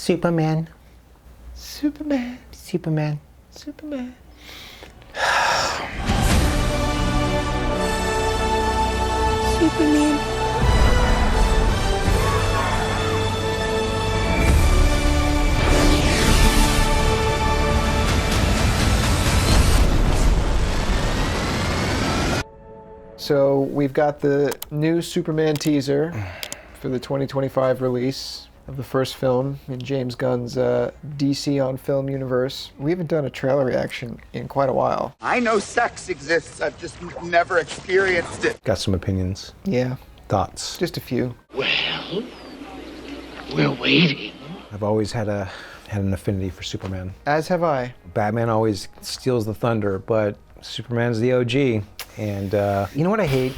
Superman. Superman. Superman. Superman. Superman. So we've got the new Superman teaser for the 2025 release of the first film in James Gunn's DC on film universe. We haven't done a trailer reaction in quite a while. I know sex exists, I've just never experienced it. Got some opinions. Yeah, Thoughts. just a few. Well, we're waiting. I've always had an affinity for Superman. As have I. Batman always steals the thunder, but Superman's the OG. And you know what I hate?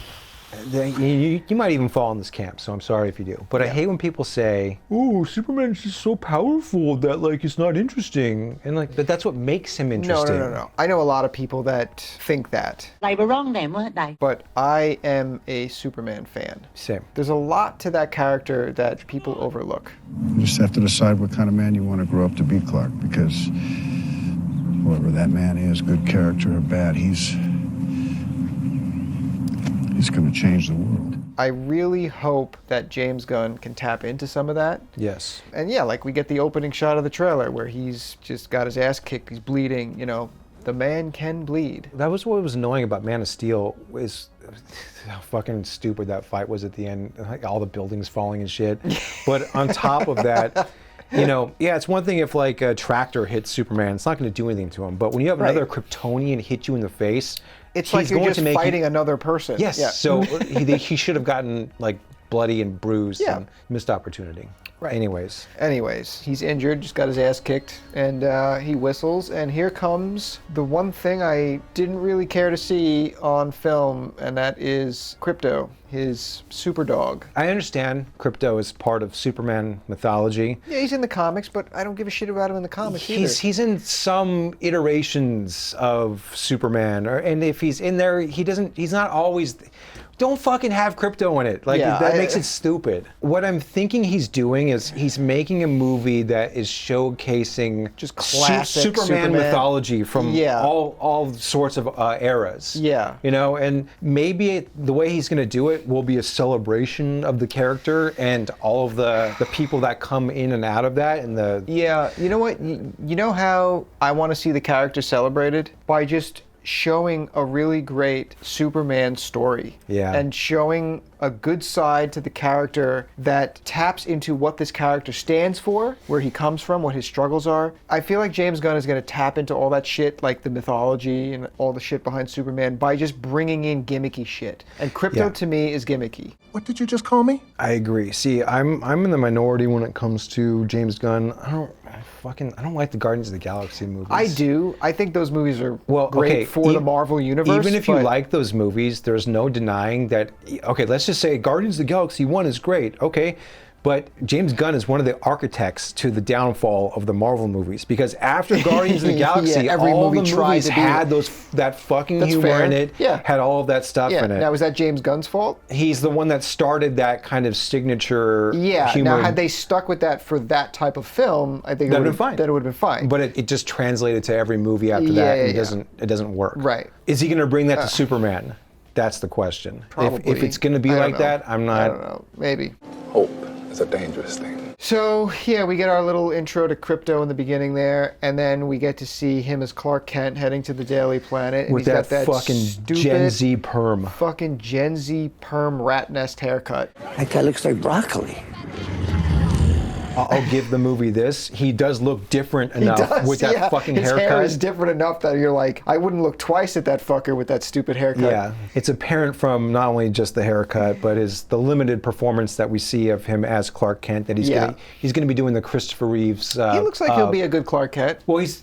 You might even fall in this camp, so I'm sorry if you do. But I hate when people say, "Oh, Superman's just so powerful that like it's not interesting," and like, but that's what makes him interesting. No. I know a lot of people that think that, They were wrong then, weren't they? but I am a Superman fan. Same. There's a lot to that character that people overlook. You just have to decide what kind of man you want to grow up to be, Clark, because whoever that man is, good character or bad, he's going to change the world. I really hope that James Gunn can tap into some of that. Yes. And yeah, like we get the opening shot of the trailer where he's just got his ass kicked, he's bleeding, you know, the man can bleed. That was what was annoying about Man of Steel, is how fucking stupid that fight was at the end, like all the buildings falling and shit. But on top of that, you know, yeah, it's one thing if like a tractor hits Superman, it's not going to do anything to him. But when you have another Kryptonian hit you in the face, It's like you're just fighting another person. Yes, Yeah. so he should have gotten like bloody and bruised and missed opportunity. Right. Anyways, he's injured, just got his ass kicked, and he whistles, and here comes the one thing I didn't really care to see on film, and that is Krypto, his super dog. I understand Krypto is part of Superman mythology. Yeah, he's in the comics, but I don't give a shit about him in the comics either. He's in some iterations of Superman, and if he's in there, he's not always. Don't fucking have Krypto in it. Like, that makes it stupid. What I'm thinking he's doing is he's making a movie that is showcasing just classic Superman mythology from all sorts of eras. Yeah. You know, and maybe the way he's going to do it will be a celebration of the character and all of the people that come in and out of that. And Yeah, you know what? You know how I want to see the character celebrated? By just showing a really great Superman story. Yeah. And showing a good side to the character that taps into what this character stands for, where he comes from, what his struggles are. I feel like James Gunn is going to tap into all that shit, like the mythology and all the shit behind Superman, by just bringing in gimmicky shit. And Krypto to me is gimmicky. What did you just call me? I agree. See, I'm in the minority when it comes to James Gunn. I don't like the Guardians of the Galaxy movies. I do. I think those movies are great okay, for the Marvel universe. Even if you like those movies, there's no denying that. Okay, let's just say Guardians of the Galaxy 1 is great. Okay. But James Gunn is one of the architects to the downfall of the Marvel movies, because after Guardians of the Galaxy, every all movie the tried movies to be- had that fucking humor in it, had all of that stuff in it. Now, is that James Gunn's fault? He's the one that started that kind of signature humor. Now had they stuck with that for that type of film, I think it would have been fine. But it just translated to every movie after that, and it doesn't work. Right. Is he going to bring that to Superman? That's the question. Probably. If it's going to be like that, I'm not. I don't know. Maybe. Hope is a dangerous thing. So, yeah, we get our little intro to Krypto in the beginning there, and then we get to see him as Clark Kent heading to the Daily Planet. And With he's got that fucking stupid Gen Z perm. Fucking Gen Z perm rat nest haircut. That guy looks like broccoli. I'll give the movie this. He does look different enough with that fucking His haircut. hair is different enough that you're like, I wouldn't look twice at that fucker with that stupid haircut. Yeah, it's apparent from not only just the haircut, but the limited performance that we see of him as Clark Kent, that he's gonna be doing the Christopher Reeves. He looks like he'll be a good Clark Kent. Well, he's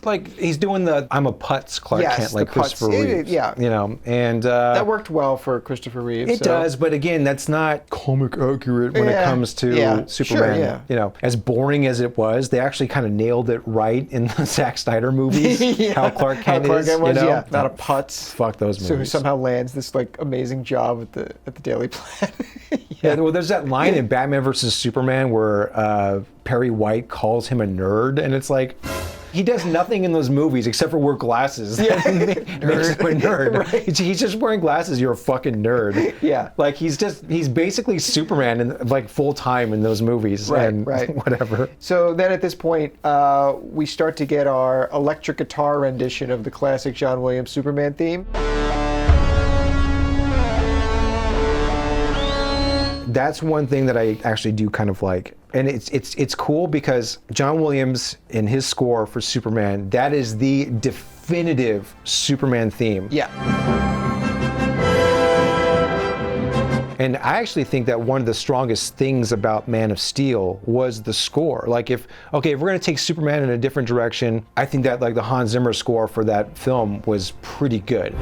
doing the I'm a putz Clark Kent, like Christopher Reeves. Yeah, you know, and that worked well for Christopher Reeves. It does, but again, that's not comic accurate when it comes to Superman. Sure, yeah. You know, as boring as it was, they actually kind of nailed it right in the Zack Snyder movies. How Clark Kent is, was, you know? yeah, not a putz. Fuck those So who movies. somehow lands this like amazing job at the Daily Planet. Yeah, well, there's that line in Batman versus Superman where Perry White calls him a nerd, and it's like, he does nothing in those movies except for wear glasses. Yeah. Makes him a nerd. Right. He's just wearing glasses. You're a fucking nerd. Yeah. Like he's basically Superman in like full time in those movies. Right, and right. whatever. So then at this point, we start to get our electric guitar rendition of the classic John Williams Superman theme. That's one thing that I actually do kind of like. And it's cool because John Williams, in his score for Superman, that is the definitive Superman theme. Yeah. And I actually think that one of the strongest things about Man of Steel was the score. Like if we're gonna take Superman in a different direction, I think that like the Hans Zimmer score for that film was pretty good.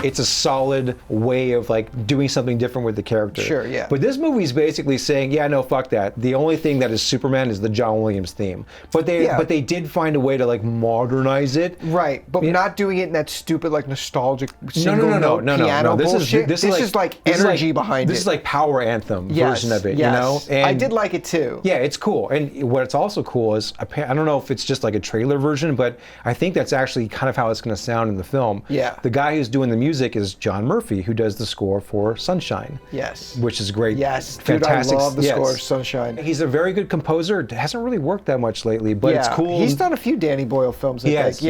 It's a solid way of like doing something different with the character. Sure, yeah. But this movie is basically saying, yeah, no, fuck that. The only thing that is Superman is the John Williams theme. But they did find a way to like modernize it. Right, but not doing it in that stupid like nostalgic No. single note piano bullshit. This is like energy behind it. This is like power anthem version of it, yes. you know? And I did like it too. yeah, it's cool. And what's also cool is, I don't know if it's just like a trailer version, but I think that's actually kind of how it's going to sound in the film. Yeah. The guy who's doing the music is John Murphy, who does the score for Sunshine. Yes. Which is great. Yes, Fantastic. dude, I love the yes. score of Sunshine. He's a very good composer. Hasn't really worked that much lately, but it's cool. He's done a few Danny Boyle films, I Yes, think.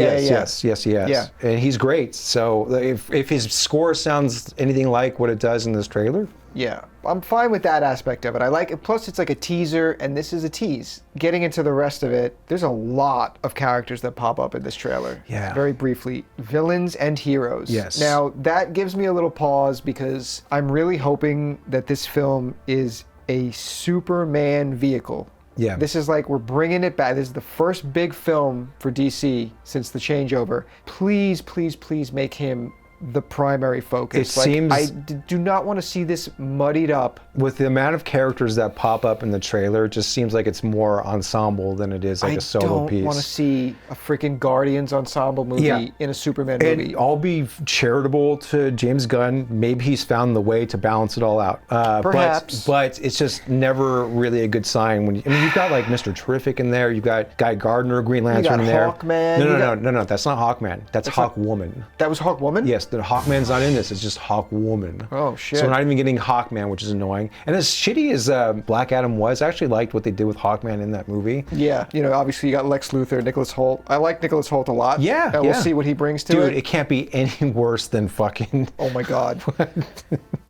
yes. Yeah. And he's great. So if his score sounds anything like what it does in this trailer, Yeah, I'm fine with that aspect of it. I like it. Plus, it's like a teaser, and this is a tease. Getting into the rest of it, there's a lot of characters that pop up in this trailer. Yeah. Very briefly, villains and heroes. Yes. Now, that gives me a little pause because I'm really hoping that this film is a Superman vehicle. Yeah. This is like, we're bringing it back. This is the first big film for DC since the changeover. Please, please, please make him the primary focus. It seems- I do not want to see this muddied up. with the amount of characters that pop up in the trailer, it just seems like it's more ensemble than it is like a solo piece. I don't want to see a freaking Guardians ensemble movie in a Superman movie. And I'll be charitable to James Gunn. Maybe he's found the way to balance it all out. Perhaps. But it's just never really a good sign when you've got like Mr. Terrific in there. You've got Guy Gardner, Green Lantern got in there. Hawkman, No. That's not Hawkman. That's Hawkwoman. That was Hawkwoman? Yes, the Hawkman's not in this. It's just Hawkwoman. Oh, shit. So we're not even getting Hawkman, which is annoying. And as shitty as Black Adam was, I actually liked what they did with Hawkman in that movie. Yeah, obviously you got Lex Luthor, Nicholas Hoult. I like Nicholas Hoult a lot. Yeah, and we'll see what he brings to Dude, it. it can't be any worse than fucking Oh my God.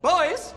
Boys!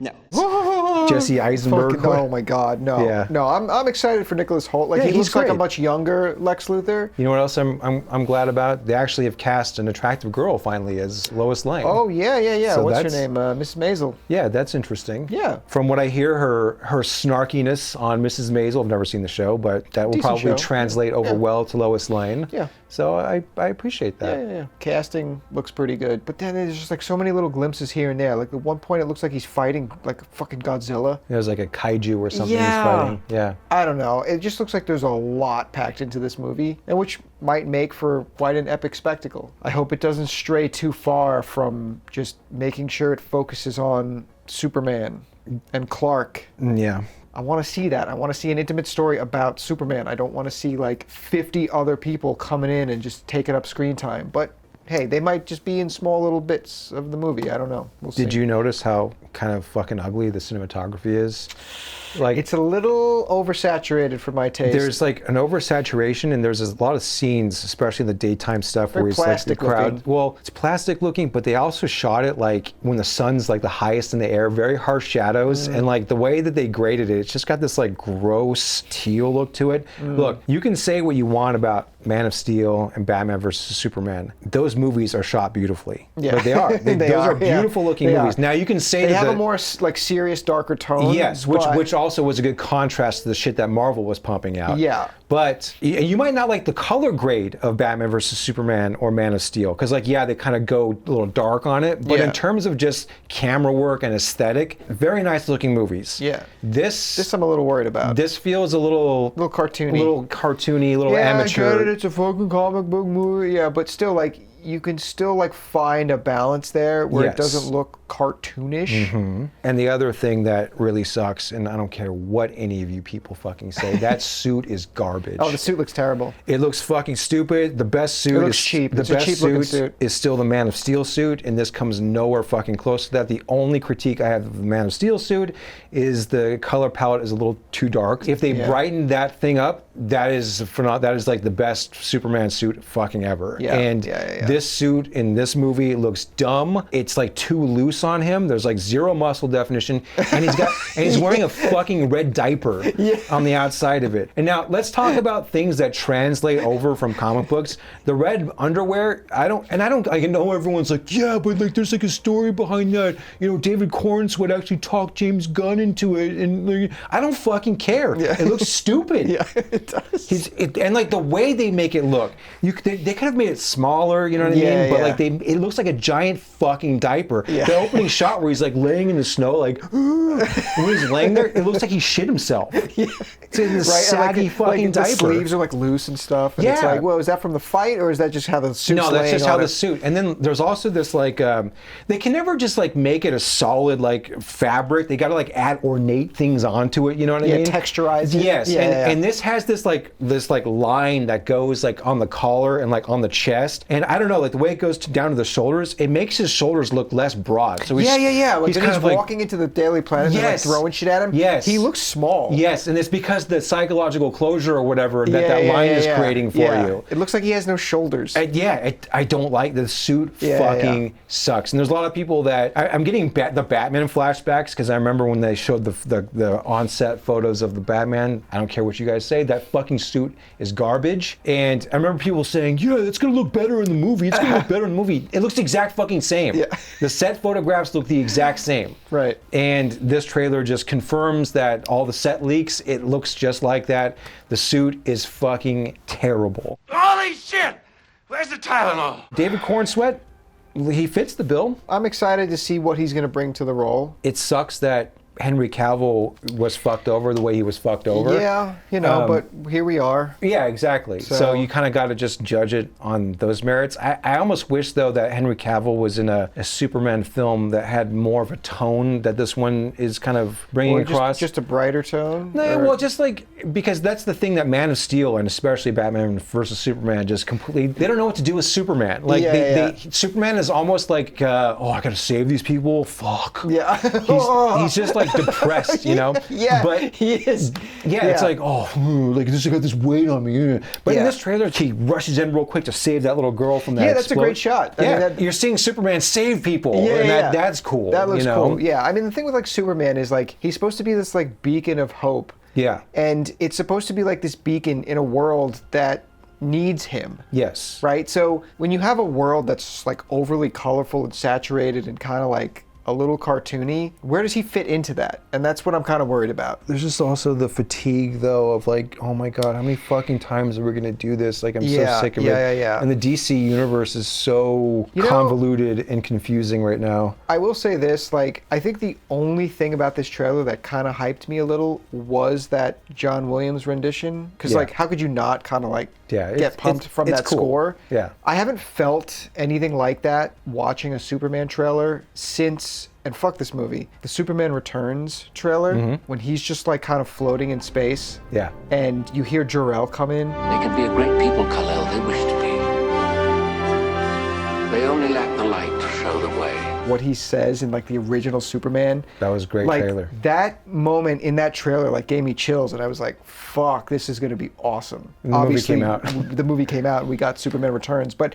No. Jesse Eisenberg. Fucking, oh my God, no. Yeah. No, I'm excited for Nicholas Hoult. Like Yeah, he he's looks like a great. much younger Lex Luthor. You know what else I'm glad about? They actually have cast an attractive girl finally as Lois Lane. Oh yeah. So What's her that's- name? Mrs. Maisel. Yeah, that's interesting. Yeah. From what I hear, her snarkiness on Mrs. Maisel, I've never seen the show, but that will Decent probably show. translate over Yeah. well to Lois Lane. Yeah. So I appreciate that. Yeah. Casting looks pretty good, but then there's just like so many little glimpses here and there. Like at one point, it looks like he's fighting like fucking Godzilla. There's like a kaiju or something he's Yeah. fighting. Yeah. I don't know. It just looks like there's a lot packed into this movie, and which might make for quite an epic spectacle. I hope it doesn't stray too far from just making sure it focuses on Superman and Clark. Yeah. I want to see that. I want to see an intimate story about Superman. I don't want to see like 50 other people coming in and just taking up screen time. But hey, they might just be in small little bits of the movie. I don't know. We'll see. Did you notice how kind of fucking ugly the cinematography is? Like, It's a little oversaturated for my taste. there's like an oversaturation, and there's a lot of scenes, especially in the daytime stuff, Very where it's like the plastic crowd. looking. Well, it's plastic looking, but they also shot it like when the sun's like the highest in the air, very harsh shadows, and like the way that they graded it, it's just got this like gross teal look to it. Look, you can say what you want about Man of Steel and Batman versus Superman. Those movies are shot beautifully. Yeah. But they are. They those are are, yeah. beautiful looking They movies. are. Now you can say They that have a more like serious, darker tone. yes, but which also was a good contrast to the shit that Marvel was pumping out. Yeah. But you might not like the color grade of Batman versus Superman or Man of Steel, because like, yeah, they kind of go a little dark on it. But in terms of just camera work and aesthetic, very nice looking movies. Yeah. This I'm a little worried about. This feels a little cartoony. A little cartoony, a little amateur. I get it. It's a fucking comic book movie. Yeah, but still, like, you can still like find a balance there where it doesn't look cartoonish. And the other thing that really sucks, and I don't care what any of you people fucking say, that suit is garbage. Oh, the suit looks terrible. It looks fucking stupid. The best suit looks cheap. The It's a best cheap-looking suit. is still the Man of Steel suit, and this comes nowhere fucking close to that. The only critique I have of the Man of Steel suit is the color palette is a little too dark. If they brighten that thing up, that is like the best Superman suit fucking ever. And this suit in this movie looks dumb. It's like too loose on him. There's like zero muscle definition, and he's wearing a fucking red diaper on the outside of it. And now let's talk about things that translate over from comic books. The red underwear, I know everyone's like, yeah, but like there's like a story behind that. You know, David Cornsweet actually talked James Gunn into it, and like, I don't fucking care. It looks stupid. It does. And like the way they make it look, they could have made it smaller, you know what I mean? But like it looks like a giant fucking diaper. The opening shot where he's like laying in the snow, like when he's laying there, it looks like he shit himself. It's in this saggy fucking diaper. The sleeves are like loose and stuff. And it's like, well, is that from the fight or is that just how the suit's No, that's just how the suit. And then there's also this like, they can never just like make it a solid like fabric. They got to like add ornate things onto it. You know what I mean? Texturize it. Yes. And this has this line that goes like on the collar and like on the chest. And I don't know, like the way it goes down to the shoulders, it makes his shoulders look less broad. So Like he's when kind he's of like walking into the Daily Planet and like throwing shit at him. He looks small. Yes, and it's because the psychological closure or whatever that line is creating for you. It looks like he has no shoulders. I don't like the suit. Fucking sucks. And there's a lot of people that I'm getting the Batman flashbacks because I remember when they showed the on-set photos of the Batman. I don't care what you guys say. That fucking suit is garbage. And I remember people saying, "Yeah, it's gonna look better in the movie. It's gonna look better in the movie." It looks the exact fucking same. The set photographs look the exact same. Right. And this trailer just confirms that all the set leaks, it looks just like that. The suit is fucking terrible. Holy shit! Where's the Tylenol? David Cornsweet, he fits the bill. I'm excited to see what he's going to bring to the role. It sucks that Henry Cavill was fucked over the way he was fucked over. Yeah, but here we are. Yeah, exactly. So you kind of got to just judge it on those merits. I almost wish, though, that Henry Cavill was in a Superman film that had more of a tone that this one is kind of bringing across. Just a brighter tone? No, well, just like, because that's the thing that Man of Steel and especially Batman versus Superman just completely, they don't know what to do with Superman. Like, Superman is almost like, I got to save these people. Fuck. Yeah. He's just like, depressed, you know? But he is. It's like, like this got this weight on me. But in this trailer, he rushes in real quick to save that little girl from that. Yeah, that's a great shot. I mean, you're seeing Superman save people. And that's cool. That looks cool. Yeah, I mean, the thing with like Superman is like he's supposed to be this like beacon of hope. Yeah. And it's supposed to be like this beacon in a world that needs him. Yes. Right? So when you have a world that's like overly colorful and saturated and kind of like a little cartoony, where does he fit into that? And that's what I'm kind of worried about. There's just also the fatigue, though, of like, oh my God, how many fucking times are we going to do this? Like, I'm so sick of it. And the DC universe is so convoluted and confusing right now. I will say this, like, I think the only thing about this trailer that kind of hyped me a little was that John Williams rendition. Because, like, how could you not kind of, like, get pumped from that score? Yeah. I haven't felt anything like that watching a Superman trailer since, and fuck this movie, the Superman Returns trailer, when he's just like kind of floating in space. Yeah. And you hear Jor-El come in. They can be a great people, Kal-El, they wish to be. They only lack the light to show the way. What he says in like the original Superman. That was a great like, trailer. That moment in that trailer like gave me chills, and I was like, fuck, this is gonna be awesome. And the movie came out. The movie came out and we got Superman Returns, but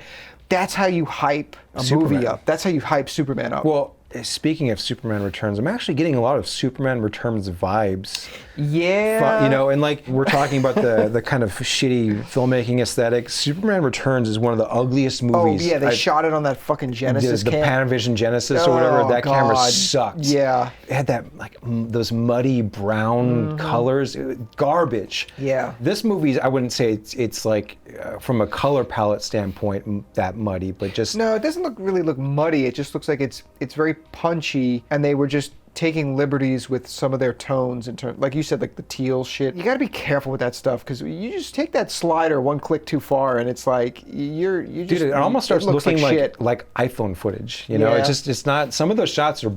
that's how you hype a movie up. That's how you hype Superman up. Well, speaking of Superman Returns, I'm actually getting a lot of Superman Returns vibes. Yeah. You know, and like we're talking about the kind of shitty filmmaking aesthetic. Superman Returns is one of the ugliest movies. Oh yeah, they shot it on that fucking Genesis the cam. Panavision Genesis or whatever. That camera God. sucked. Yeah. It had that like those muddy brown colors. Garbage. Yeah. This movie, I wouldn't say it's like from a color palette standpoint that muddy, but just No, it doesn't really look muddy. It just looks like it's very punchy, and they were just taking liberties with some of their tones in terms, like you said, like the teal shit. You got to be careful with that stuff because you just take that slider one click too far, and it's like you just. Dude, it almost starts looks looking shit. like iPhone footage. You know, Yeah. it's not. Some of those shots are,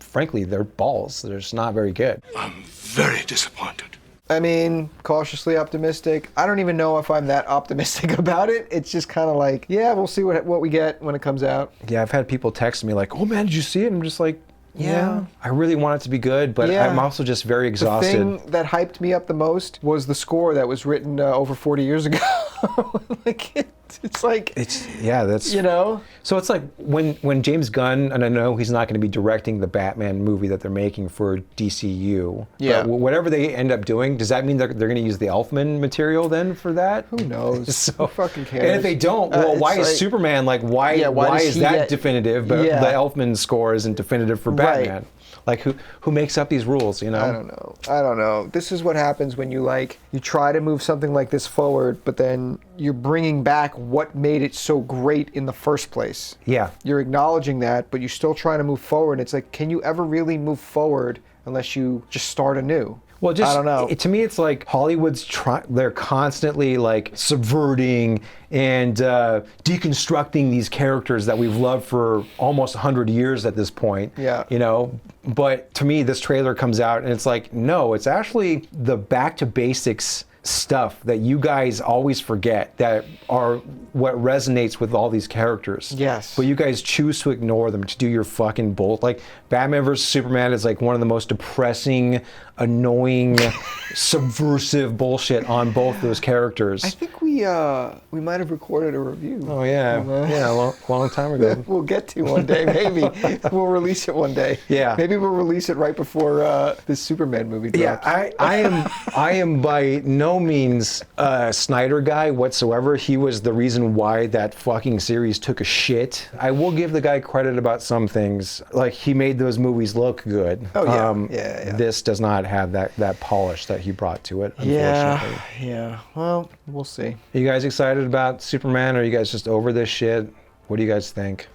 frankly, they're balls. They're just not very good. I'm very disappointed. I mean, cautiously optimistic. I don't even know if I'm that optimistic about it. It's just kind of like, yeah, we'll see what we get when it comes out. Yeah, I've had people text me like, "Oh man, did you see it?" I'm just like, yeah. I really want it to be good, but Yeah. I'm also just very The exhausted. thing that hyped me up the most was the score that was written over 40 years ago. Like it's like That's you know. So it's like when James Gunn, and I know he's not going to be directing the Batman movie that they're making for DCU. Yeah. But whatever they end up doing, does that mean they're going to use the Elfman material then for that? Who knows? So Who fucking cares? And if they don't, well, It's why is like- Superman like why does is he that get- definitive, but Yeah. the Elfman score isn't definitive for Right. Batman? Like who makes up these rules? You know? I don't know. This is what happens when you try to move something like this forward, but then you're bringing back what made it so great in the first place. Yeah. You're acknowledging that, but you're still trying to move forward. It's like, can you ever really move forward unless you just start anew? Well, just I don't know. To me, it's like Hollywood's they're constantly like subverting and deconstructing these characters that we've loved for almost 100 years at this point. Yeah. You know, but to me, this trailer comes out and it's like, no, it's actually the back to basics stuff that you guys always forget that are what resonates with all these characters. Yes. But you guys choose to ignore them to do your fucking bolt. Like Batman vs Superman is like one of the most depressing, annoying, subversive bullshit on both those characters. I think we might have recorded a review. Oh yeah, a long time ago. We'll get to one day, maybe. We'll release it one day. Yeah. Maybe we'll release it right before this Superman movie drops. Yeah, I am by no means a Snyder guy whatsoever. He was the reason why that fucking series took a shit. I will give the guy credit about some things. Like he made those movies look good. Oh yeah. Yeah. This does not have that polish that he brought to it, unfortunately. Yeah. Well, we'll see. Are you guys excited about Superman, or are you guys just over this shit? What do you guys think?